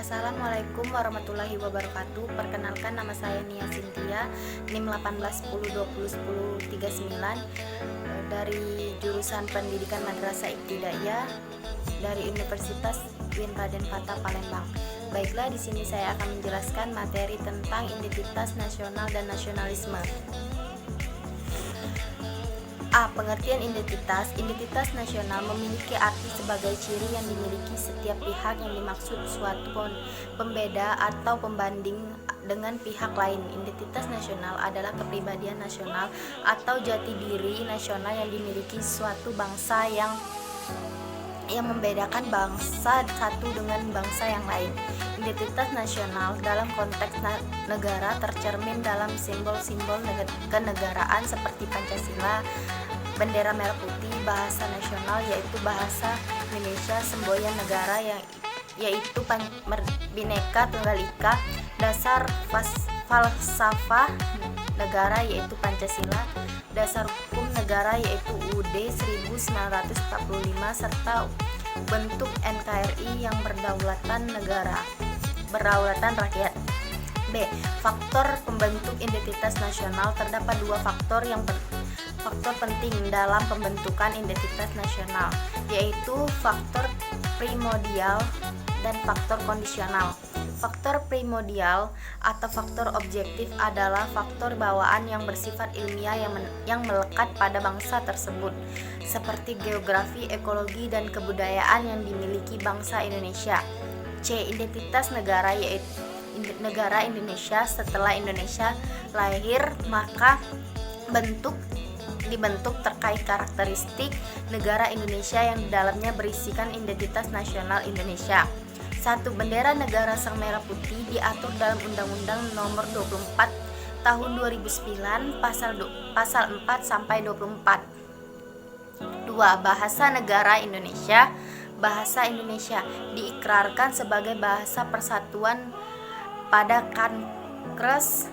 Assalamualaikum warahmatullahi wabarakatuh. Perkenalkan, nama saya Nia Cynthia, NIM 1810201039, dari jurusan Pendidikan Madrasah Ibtidaiyah dari Universitas UIN Raden Fatah Palembang. Baiklah, di sini saya akan menjelaskan materi tentang identitas nasional dan nasionalisme. A. Pengertian identitas. Identitas nasional memiliki arti sebagai ciri yang dimiliki setiap pihak yang dimaksud suatu pembeda atau pembanding dengan pihak lain. Identitas nasional adalah kepribadian nasional atau jati diri nasional yang dimiliki suatu bangsa yang membedakan bangsa satu dengan bangsa yang lain. Identitas nasional dalam konteks negara tercermin dalam simbol-simbol kenegaraan seperti Pancasila, bendera merah putih, bahasa nasional yaitu bahasa Indonesia, semboyan negara yaitu Bhinneka Tunggal Ika, dasar falsafah negara yaitu Pancasila, dasar hukum negara yaitu UUD 1945, serta bentuk NKRI yang berdaulat rakyat. B. Faktor pembentuk identitas nasional. Terdapat dua faktor penting dalam pembentukan identitas nasional, yaitu faktor primordial dan faktor kondisional. Faktor primordial atau faktor objektif adalah faktor bawaan yang bersifat ilmiah yang melekat pada bangsa tersebut, seperti geografi, ekologi, dan kebudayaan yang dimiliki bangsa Indonesia. C. Identitas negara, yaitu negara Indonesia. Setelah Indonesia lahir, maka dibentuk terkait karakteristik negara Indonesia yang di dalamnya berisikan identitas nasional Indonesia. 1. Bendera negara sang merah putih diatur dalam Undang-Undang Nomor 24 Tahun 2009 pasal 4 sampai 24. 2. Bahasa negara Indonesia. Bahasa Indonesia diikrarkan sebagai bahasa persatuan pada Kankres.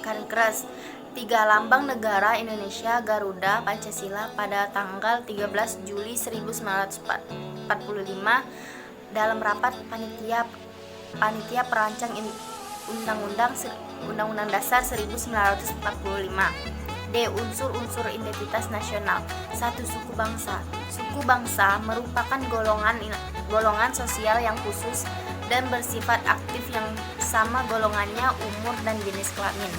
3. Lambang negara Indonesia Garuda Pancasila pada tanggal 13 Juli 1945 dalam rapat panitia perancang Undang-Undang Dasar 1945. D. Unsur-unsur identitas nasional. 1. Suku bangsa. Suku bangsa merupakan golongan sosial yang khusus dan bersifat aktif yang sama golongannya, umur, dan jenis kelamin.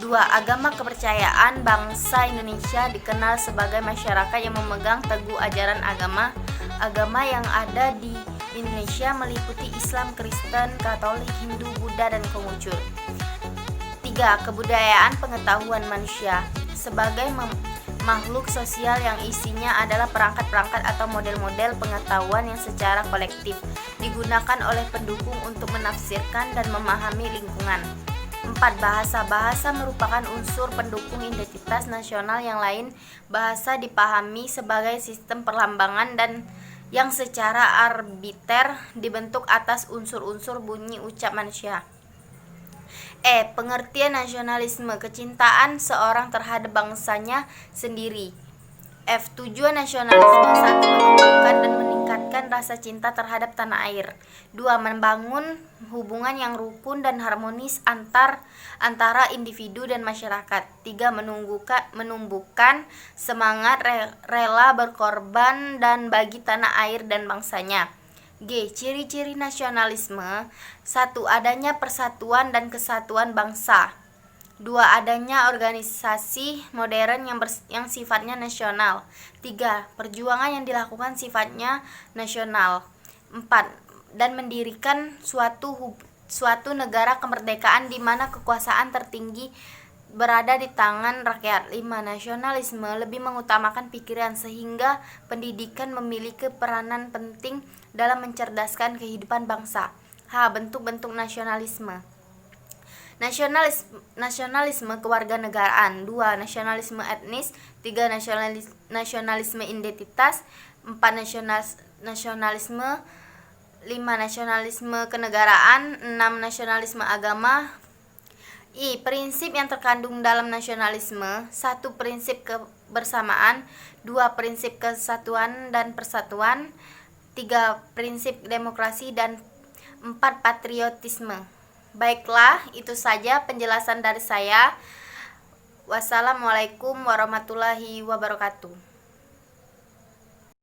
2. Agama kepercayaan. Bangsa Indonesia dikenal sebagai masyarakat yang memegang teguh ajaran agama. Agama yang ada di Indonesia meliputi Islam, Kristen, Katolik, Hindu, Buddha, dan Konghucu. 3. Kebudayaan pengetahuan manusia. Sebagai makhluk sosial yang isinya adalah perangkat-perangkat atau model-model pengetahuan yang secara kolektif digunakan oleh pendukung untuk menafsirkan dan memahami lingkungan. 4. Bahasa. Bahasa merupakan unsur pendukung identitas nasional yang lain. Bahasa dipahami sebagai sistem perlambangan dan yang secara arbiter dibentuk atas unsur-unsur bunyi ucap manusia. E. Pengertian nasionalisme. Kecintaan seorang terhadap bangsanya sendiri. F. Tujuan nasionalisme. 1. Menumbuhkan dan meningkatkan rasa cinta terhadap tanah air. 2. Membangun hubungan yang rukun dan harmonis antara individu dan masyarakat. 3. Menumbuhkan semangat rela berkorban dan bagi tanah air dan bangsanya. G. Ciri-ciri nasionalisme. 1. Adanya persatuan dan kesatuan bangsa. 2. Adanya organisasi modern yang sifatnya nasional. 3. Perjuangan yang dilakukan sifatnya nasional. 4. Dan mendirikan suatu negara kemerdekaan di mana kekuasaan tertinggi berada di tangan rakyat. 5. Nasionalisme lebih mengutamakan pikiran sehingga pendidikan memiliki peranan penting dalam mencerdaskan kehidupan bangsa. H. Bentuk-bentuk nasionalisme. Nasionalisme kewarganegaraan. 2. Nasionalisme etnis. 3. Nasionalisme identitas. 4. Nasionalisme. 5. Nasionalisme kenegaraan. 6. Nasionalisme agama. I. Prinsip yang terkandung dalam nasionalisme. 1. Prinsip kebersamaan. 2. Prinsip kesatuan dan persatuan. 3. Prinsip demokrasi dan 4. Patriotisme. Baiklah, itu saja penjelasan dari saya. Wassalamualaikum warahmatullahi wabarakatuh.